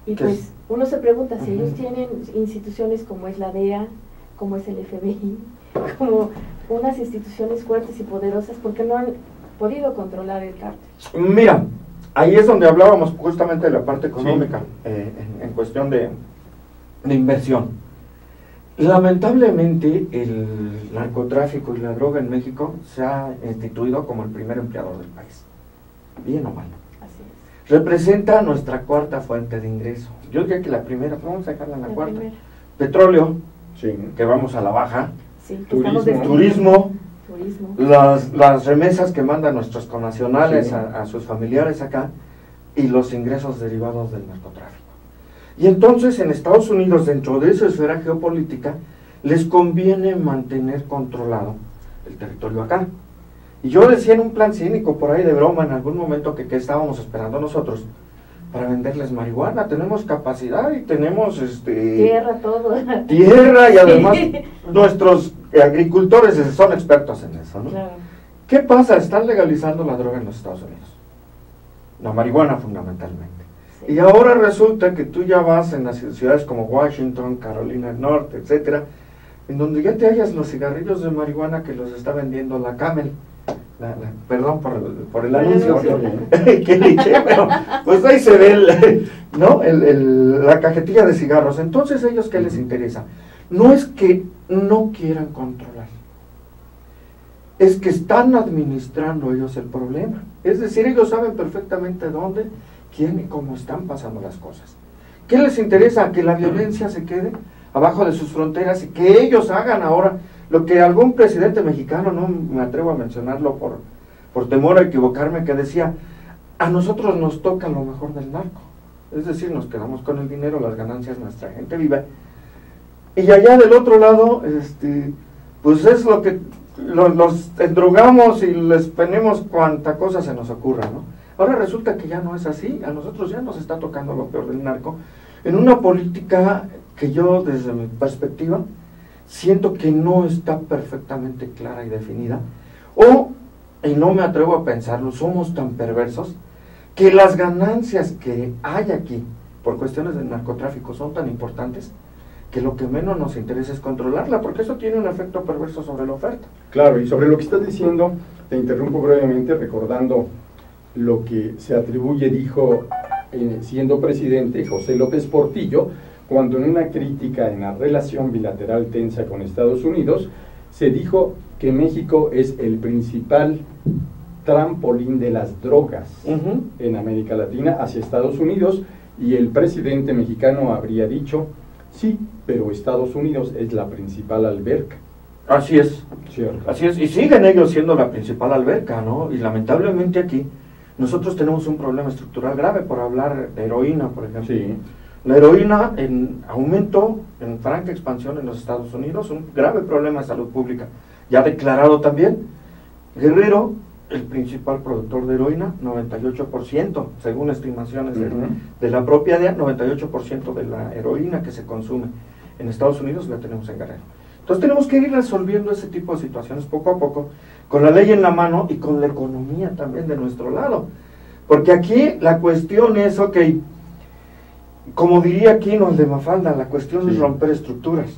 Y pues uno se pregunta si ellos tienen instituciones como es la DEA, como es el FBI, como unas instituciones fuertes y poderosas, ¿por qué no han podido controlar el cártel? Mira, ahí es donde hablábamos justamente de la parte económica, en cuestión de inversión. Lamentablemente el narcotráfico y la droga en México se ha instituido como el primer empleador del país, bien o mal. Así es. Representa nuestra cuarta fuente de ingreso. Yo diría que la primera, vamos a dejarla en la cuarta. Primera. Petróleo, que vamos a la baja. Sí, Turismo, turismo. Las remesas que mandan nuestros connacionales a sus familiares acá, y los ingresos derivados del narcotráfico. Y entonces en Estados Unidos, dentro de esa esfera geopolítica, les conviene mantener controlado el territorio acá. Y yo decía en un plan cínico, por ahí de broma, en algún momento, que estábamos esperando nosotros para venderles marihuana. Tenemos capacidad y tenemos tierra, todo. Tierra, y además nuestros agricultores son expertos en eso, ¿no? Claro. ¿Qué pasa? Están legalizando la droga en los Estados Unidos. La marihuana fundamentalmente. Sí. Y ahora resulta que tú ya vas en las ciudades como Washington, Carolina del Norte, etcétera, en donde ya te hallas los cigarrillos de marihuana que los está vendiendo la Camel. Perdón por el anuncio, qué cliché, pero pues ahí se ve la cajetilla de cigarros. Entonces, ¿ellos qué les interesa? No es que no quieran controlar, es que están administrando ellos el problema. Es decir, ellos saben perfectamente dónde, quién y cómo están pasando las cosas. ¿Qué les interesa? Que la violencia se quede abajo de sus fronteras y que ellos hagan ahora lo que algún presidente mexicano, no me atrevo a mencionarlo por temor a equivocarme, que decía, a nosotros nos toca lo mejor del narco. Es decir, nos quedamos con el dinero, las ganancias, nuestra gente vive. Y allá del otro lado, pues es lo que los endrogamos y les ponemos cuanta cosa se nos ocurra, ¿no? Ahora resulta que ya no es así, a nosotros ya nos está tocando lo peor del narco, en una política que yo, desde mi perspectiva, siento que no está perfectamente clara y definida, y no me atrevo a pensarlo, somos tan perversos, que las ganancias que hay aquí, por cuestiones del narcotráfico, son tan importantes, que lo que menos nos interesa es controlarla, porque eso tiene un efecto perverso sobre la oferta. Claro, y sobre lo que estás diciendo, te interrumpo brevemente recordando lo que se atribuye, dijo siendo presidente José López Portillo, cuando en una crítica en la relación bilateral tensa con Estados Unidos, se dijo que México es el principal trampolín de las drogas en América Latina hacia Estados Unidos, y el presidente mexicano habría dicho, sí, pero Estados Unidos es la principal alberca. Así es. Cierto. Así es, y siguen ellos siendo la principal alberca, ¿no? Y lamentablemente aquí nosotros tenemos un problema estructural grave, por hablar de heroína, por ejemplo. Sí. La heroína en aumento, en franca expansión en los Estados Unidos, un grave problema de salud pública. Ya declarado también, Guerrero, el principal productor de heroína, 98%, según estimaciones de la propia DEA, 98% de la heroína que se consume en Estados Unidos la tenemos en Guerrero. Entonces tenemos que ir resolviendo ese tipo de situaciones poco a poco, con la ley en la mano y con la economía también de nuestro lado. Porque aquí la cuestión es, ok, como diría Quino, el de Mafalda, la cuestión es romper estructuras,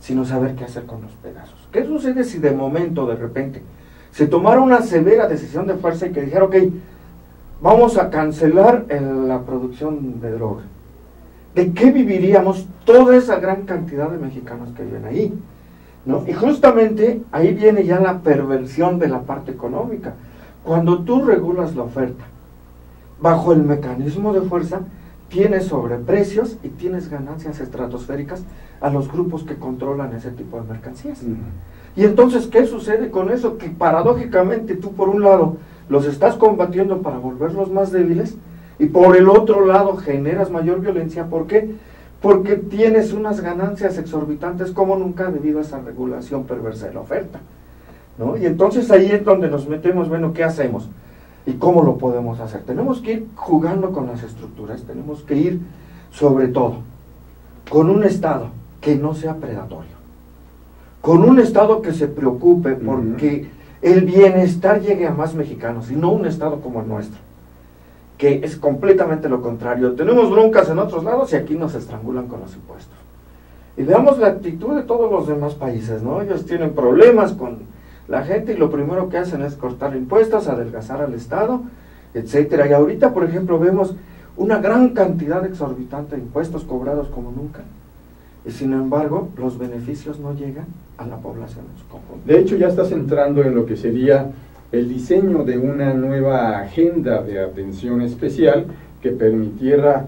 sino saber qué hacer con los pedazos. ¿Qué sucede si de momento, de repente, se tomara una severa decisión de fuerza y que dijera, ok, vamos a cancelar la producción de droga? ¿De qué viviríamos toda esa gran cantidad de mexicanos que viven ahí? ¿No? Y justamente ahí viene ya la perversión de la parte económica. Cuando tú regulas la oferta bajo el mecanismo de fuerza, tienes sobreprecios y tienes ganancias estratosféricas a los grupos que controlan ese tipo de mercancías. Y entonces, ¿qué sucede con eso? Que paradójicamente tú por un lado los estás combatiendo para volverlos más débiles, y por el otro lado generas mayor violencia. ¿Por qué? Porque tienes unas ganancias exorbitantes como nunca debido a esa regulación perversa de la oferta, ¿no? Y entonces ahí es donde nos metemos, bueno, ¿qué hacemos? ¿Y cómo lo podemos hacer? Tenemos que ir jugando con las estructuras, tenemos que ir, sobre todo, con un Estado que no sea predatorio, con un Estado que se preocupe porque el bienestar llegue a más mexicanos, y no un Estado como el nuestro, que es completamente lo contrario. Tenemos broncas en otros lados y aquí nos estrangulan con los impuestos. Y veamos la actitud de todos los demás países, ¿no? Ellos tienen problemas con la gente y lo primero que hacen es cortar impuestos, adelgazar al Estado, etcétera. Y ahorita, por ejemplo, vemos una gran cantidad exorbitante de impuestos cobrados como nunca, y sin embargo los beneficios no llegan a la población en su conjunto. De hecho, ya estás entrando en lo que sería el diseño de una nueva agenda de atención especial que permitiera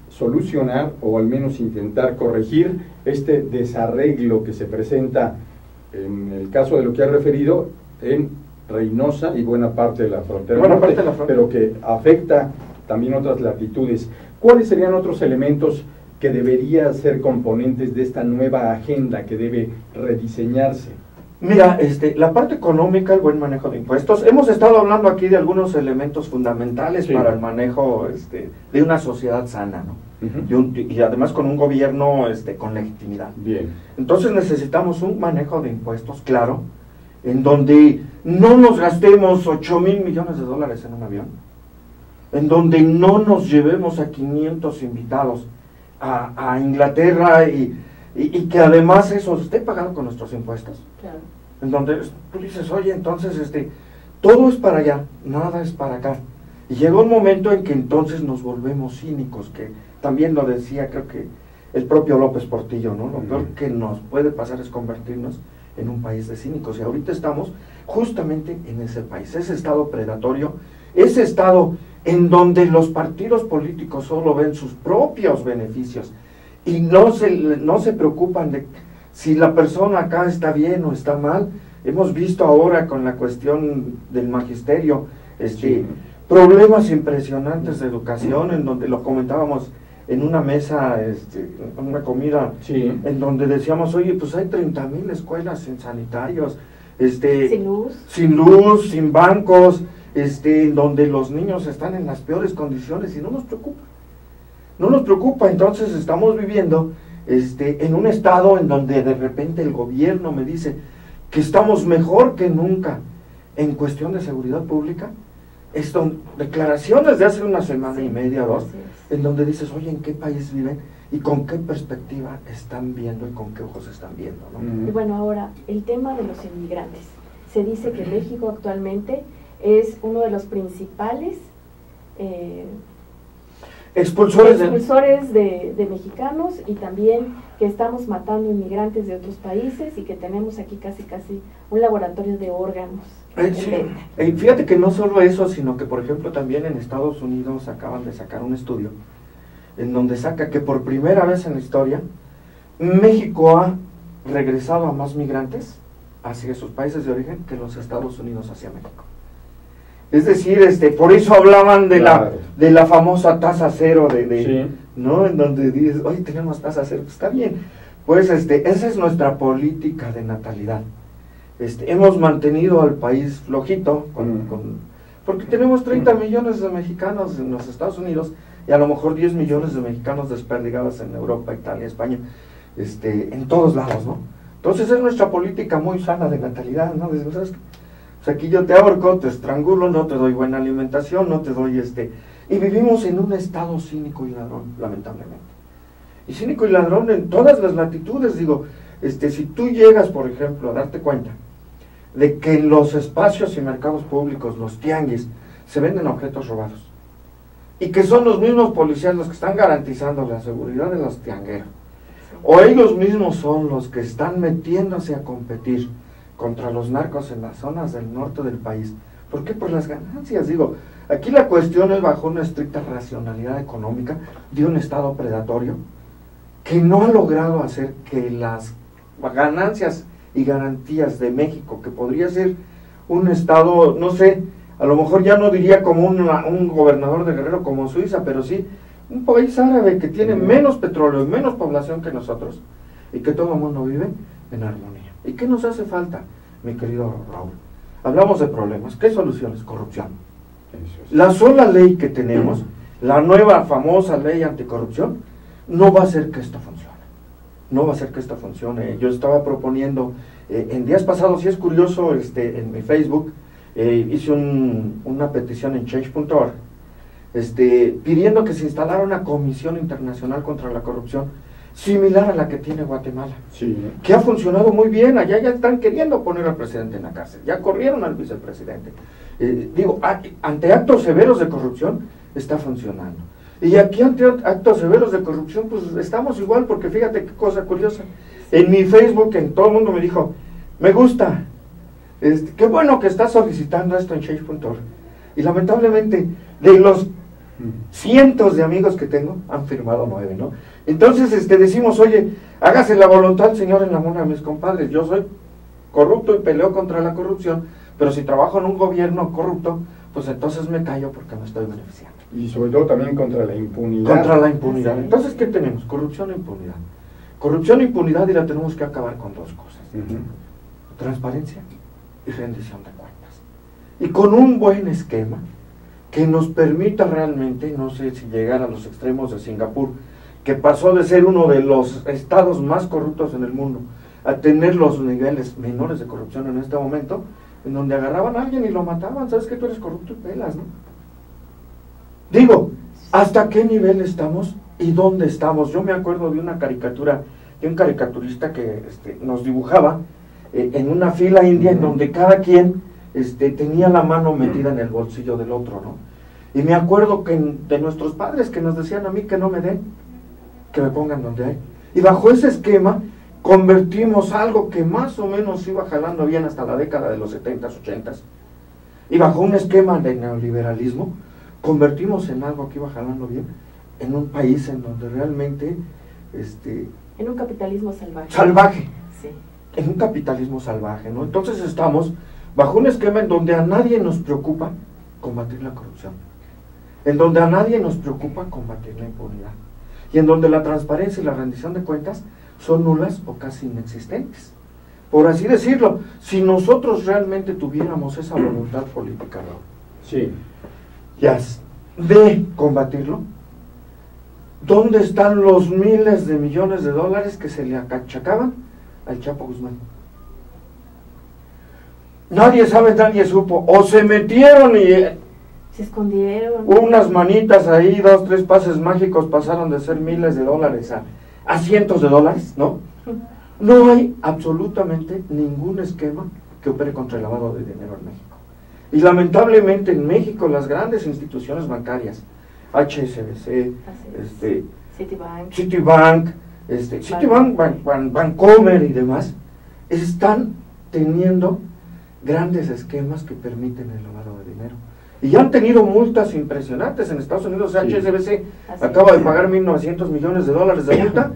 solucionar o al menos intentar corregir este desarreglo que se presenta en el caso de lo que ha referido en Reynosa y buena parte de la frontera norte, pero que afecta también otras latitudes. ¿Cuáles serían otros elementos que deberían ser componentes de esta nueva agenda que debe rediseñarse? Mira, la parte económica, el buen manejo de impuestos. Hemos estado hablando aquí de algunos elementos fundamentales para el manejo de una sociedad sana, ¿no? Y además con un gobierno con legitimidad. Bien. Entonces necesitamos un manejo de impuestos claro, en donde no nos gastemos 8,000 millones de dólares en un avión, en donde no nos llevemos a 500 invitados a Inglaterra y que además eso esté pagado con nuestros impuestos. Claro. En donde tú dices, oye, entonces todo es para allá, nada es para acá. Y llega un momento en que entonces nos volvemos cínicos, que también lo decía, creo que el propio López Portillo, ¿no? Lo peor que nos puede pasar es convertirnos en un país de cínicos. Y ahorita estamos justamente en ese país, ese estado predatorio, ese estado en donde los partidos políticos solo ven sus propios beneficios y no se preocupan de si la persona acá está bien o está mal. Hemos visto ahora con la cuestión del magisterio, problemas impresionantes de educación, en donde lo comentábamos en una mesa, en una comida, en donde decíamos, oye, pues hay 30,000 escuelas sin sanitarios, sin luz, sin bancos, en donde los niños están en las peores condiciones y no nos preocupa. No nos preocupa. Entonces estamos viviendo en un estado en donde de repente el gobierno me dice que estamos mejor que nunca en cuestión de seguridad pública. Son declaraciones de hace una semana y media, dos, en donde dices, oye, ¿en qué país viven? ¿Y con qué perspectiva están viendo y con qué ojos están viendo, ¿no? Y bueno, ahora, el tema de los inmigrantes. Se dice que México actualmente es uno de los principales expulsores de mexicanos, y también que estamos matando inmigrantes de otros países y que tenemos aquí casi un laboratorio de órganos. Sí. Fíjate que no solo eso, sino que por ejemplo también en Estados Unidos acaban de sacar un estudio en donde saca que por primera vez en la historia México ha regresado a más migrantes hacia sus países de origen que los Estados Unidos hacia México. Es decir, por eso hablaban de la famosa tasa cero sí, ¿no? En donde dices, hoy tenemos tasa cero, pues está bien. Pues esa es nuestra política de natalidad. Hemos mantenido al país flojito porque tenemos 30 millones de mexicanos en los Estados Unidos y a lo mejor 10 millones de mexicanos desperdigados en Europa, Italia, España, en todos lados, ¿no? Entonces es nuestra política muy sana de natalidad, ¿no? ¿Sabes qué? Pues aquí yo te ahorco, te estrangulo, no te doy buena alimentación, no te doy Y vivimos en un estado cínico y ladrón, lamentablemente. Y cínico y ladrón en todas las latitudes, digo, si tú llegas, por ejemplo, a darte cuenta de que en los espacios y mercados públicos, los tianguis, se venden objetos robados, y que son los mismos policías los que están garantizando la seguridad de los tiangueros, o ellos mismos son los que están metiéndose a competir contra los narcos en las zonas del norte del país. ¿Por qué? Por las ganancias. Digo, aquí la cuestión es bajo una estricta racionalidad económica de un estado predatorio que no ha logrado hacer que las ganancias y garantías de México, que podría ser un estado, no sé, a lo mejor ya no diría como un gobernador de Guerrero como Suiza, pero sí un país árabe que tiene menos petróleo y menos población que nosotros, y que todo el mundo vive en armonía. ¿Y qué nos hace falta, mi querido Raúl? Hablamos de problemas. ¿Qué soluciones? Corrupción. La sola ley que tenemos, la nueva famosa ley anticorrupción, no va a hacer que esto funcione. No va a hacer que esto funcione. Yo estaba proponiendo, en días pasados, y es curioso, en mi Facebook, hice una petición en change.org, pidiendo que se instalara una comisión internacional contra la corrupción, similar a la que tiene Guatemala, sí, que ha funcionado muy bien. Allá ya están queriendo poner al presidente en la cárcel, ya corrieron al vicepresidente. Digo, ante actos severos de corrupción está funcionando. Y aquí ante actos severos de corrupción, pues estamos igual, porque fíjate qué cosa curiosa. En mi Facebook, todo el mundo me dijo, me gusta, qué bueno que estás solicitando esto en change.org. Y lamentablemente, de los cientos de amigos que tengo, han firmado 9, ¿no? Entonces decimos, oye, hágase la voluntad del Señor en la mano de mis compadres. Yo soy corrupto y peleo contra la corrupción, pero si trabajo en un gobierno corrupto, pues entonces me callo porque me estoy beneficiando. Y sobre todo también contra la impunidad. Contra la impunidad. Entonces, ¿qué tenemos? Corrupción e impunidad. Corrupción e impunidad, y la tenemos que acabar con dos cosas. Transparencia y rendición de cuentas. Y con un buen esquema que nos permita realmente, no sé si llegar a los extremos de Singapur, que pasó de ser uno de los estados más corruptos en el mundo a tener los niveles menores de corrupción en este momento, en donde agarraban a alguien y lo mataban. ¿Sabes que tú eres corrupto y pelas, no? Digo, ¿hasta qué nivel estamos y dónde estamos? Yo me acuerdo de una caricatura de un caricaturista que nos dibujaba en una fila india en donde cada quien tenía la mano metida en el bolsillo del otro, ¿no? Y me acuerdo que de nuestros padres que nos decían a mí que no me den, que me pongan donde hay. Y bajo ese esquema convertimos algo que más o menos iba jalando bien hasta la década de los 70s, 80s. Y bajo un esquema de neoliberalismo, convertimos en algo que iba jalando bien, en un país en donde realmente... en un capitalismo salvaje. Salvaje. Sí. En un capitalismo salvaje, ¿no? Entonces estamos bajo un esquema en donde a nadie nos preocupa combatir la corrupción, en donde a nadie nos preocupa combatir la impunidad, y en donde la transparencia y la rendición de cuentas son nulas o casi inexistentes, por así decirlo. Si nosotros realmente tuviéramos esa voluntad política, ¿no? Sí. Ya, de combatirlo, ¿dónde están los miles de millones de dólares que se le achacaban al Chapo Guzmán? Nadie sabe, nadie supo, o se metieron y se escondieron. Unas manitas ahí, 2, 3 pases mágicos pasaron de ser miles de dólares a cientos de dólares, ¿no? No hay absolutamente ningún esquema que opere contra el lavado de dinero en México. Y lamentablemente en México las grandes instituciones bancarias, HSBC, Citibank, Citibank, Bancomer y demás, están teniendo grandes esquemas que permiten el lavado de dinero. Y han tenido multas impresionantes en Estados Unidos. Sí. HSBC acaba de pagar $1.900 millones de multa.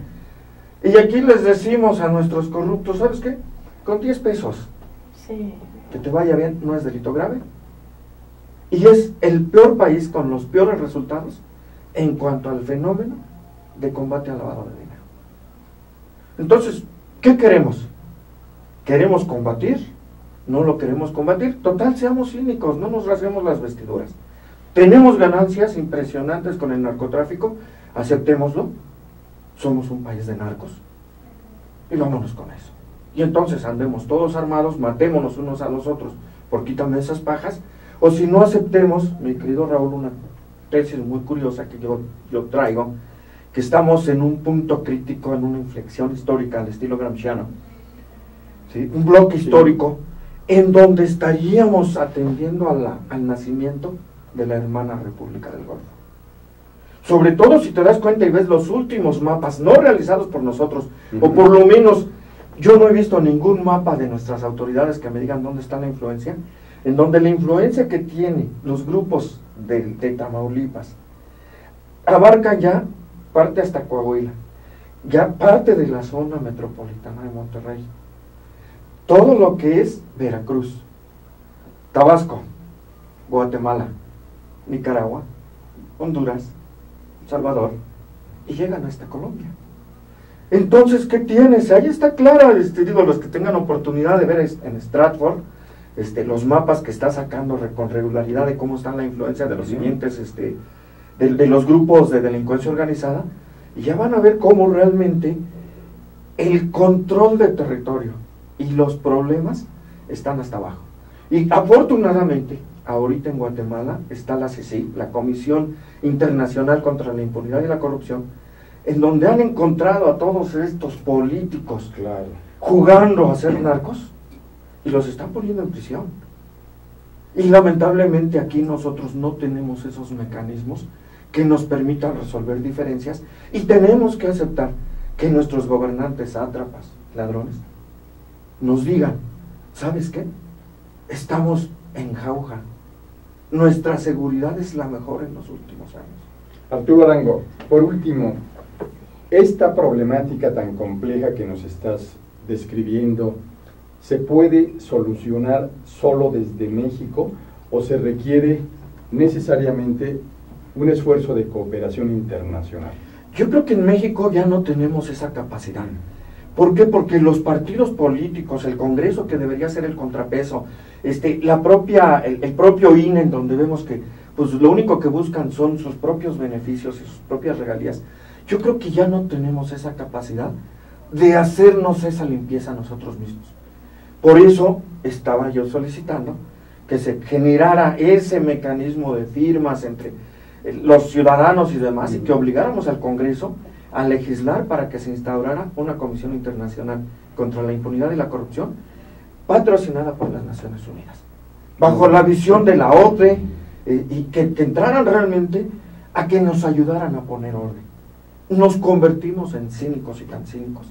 Y aquí les decimos a nuestros corruptos, ¿sabes qué? Con 10 pesos, sí, que te vaya bien, no es delito grave. Y es el peor país con los peores resultados en cuanto al fenómeno de combate al lavado de dinero. Entonces, ¿qué queremos? ¿Queremos combatir? No lo queremos combatir. Total, seamos cínicos, no nos rasguemos las vestiduras. Tenemos ganancias impresionantes con el narcotráfico, aceptémoslo. Somos un país de narcos y vámonos con eso. Y entonces andemos todos armados, matémonos unos a los otros por quítame esas pajas, o si no aceptemos, mi querido Raúl, una tesis muy curiosa que yo traigo, que estamos en un punto crítico, en una inflexión histórica al estilo gramsciano, ¿sí? Un bloque histórico en donde estaríamos atendiendo al nacimiento de la hermana República del Golfo. Sobre todo si te das cuenta y ves los últimos mapas, no realizados por nosotros, o por lo menos yo no he visto ningún mapa de nuestras autoridades que me digan dónde está la influencia, en donde la influencia que tienen los grupos de Tamaulipas abarca ya parte hasta Coahuila, ya parte de la zona metropolitana de Monterrey, todo lo que es Veracruz, Tabasco, Guatemala, Nicaragua, Honduras, Salvador, y llegan hasta Colombia. Entonces, ¿qué tienes? Ahí está clara, digo, los que tengan oportunidad de ver en Stratford, los mapas que está sacando con regularidad de cómo está la influencia de los siguientes, de los grupos de delincuencia organizada, y ya van a ver cómo realmente el control de territorio y los problemas están hasta abajo. Y afortunadamente, ahorita en Guatemala está la CICIG, la Comisión Internacional contra la Impunidad y la Corrupción, en donde han encontrado a todos estos políticos jugando a ser narcos y los están poniendo en prisión. Y lamentablemente aquí nosotros no tenemos esos mecanismos que nos permitan resolver diferencias, y tenemos que aceptar que nuestros gobernantes, sátrapas, ladrones, nos digan, ¿sabes qué? Estamos en jauja. Nuestra seguridad es la mejor en los últimos años. Arturo Arango, por último, esta problemática tan compleja que nos estás describiendo, ¿se puede solucionar solo desde México o se requiere necesariamente un esfuerzo de cooperación internacional? Yo creo que en México ya no tenemos esa capacidad. ¿Por qué? Porque los partidos políticos, el Congreso, que debería ser el contrapeso, el propio INE, en donde vemos que pues lo único que buscan son sus propios beneficios y sus propias regalías, yo creo que ya no tenemos esa capacidad de hacernos esa limpieza nosotros mismos. Por eso estaba yo solicitando que se generara ese mecanismo de firmas entre los ciudadanos y demás, y que obligáramos al Congreso a legislar para que se instaurara una Comisión Internacional contra la Impunidad y la Corrupción, patrocinada por las Naciones Unidas, bajo la visión de la OCDE, y que entraran realmente a que nos ayudaran a poner orden. Nos convertimos en cínicos y tan cínicos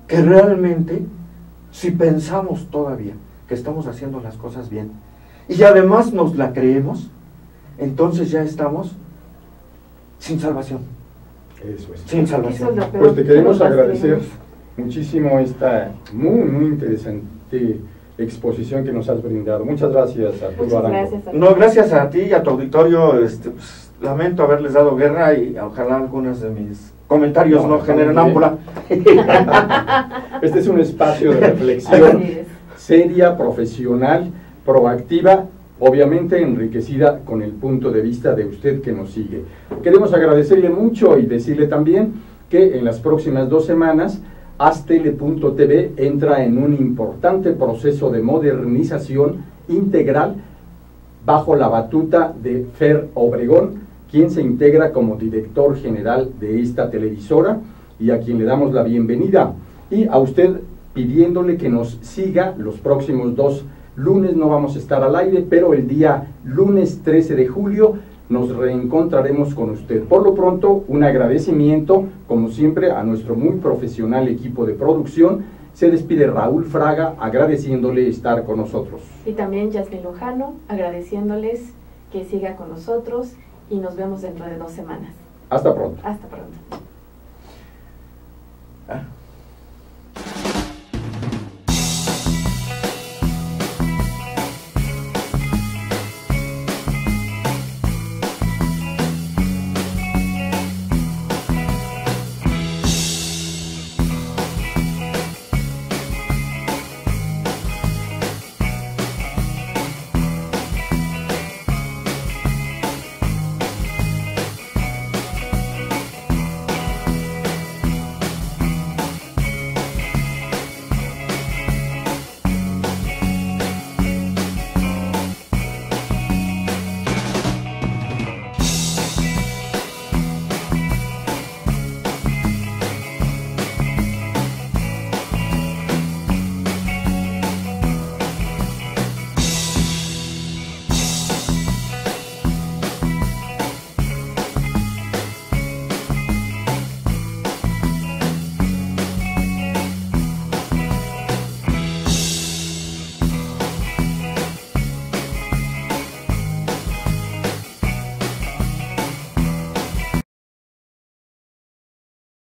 que realmente, si pensamos todavía que estamos haciendo las cosas bien y además nos la creemos, entonces ya estamos sin salvación. Eso es. Sin salvación. Pues te queremos agradecer muchísimo esta muy interesante exposición que nos has brindado. Muchas gracias, Arturo Arango. No, gracias a ti y a tu auditorio. Pues, lamento haberles dado guerra, y ojalá algunos de mis comentarios no generen ámpula. Este es un espacio de reflexión seria, profesional, proactiva, obviamente enriquecida con el punto de vista de usted que nos sigue. Queremos agradecerle mucho y decirle también que en las próximas 2 semanas Aztele.tv entra en un importante proceso de modernización integral bajo la batuta de Fer Obregón, quien se integra como director general de esta televisora, y a quien le damos la bienvenida. Y a usted pidiéndole que nos siga los próximos 2 lunes. No vamos a estar al aire, pero el día lunes 13 de julio nos reencontraremos con usted. Por lo pronto, un agradecimiento, como siempre, a nuestro muy profesional equipo de producción. Se despide Raúl Fraga, agradeciéndole estar con nosotros. Y también Yasmín Lojano, agradeciéndoles que siga con nosotros y nos vemos dentro de 2 semanas. Hasta pronto. Hasta pronto.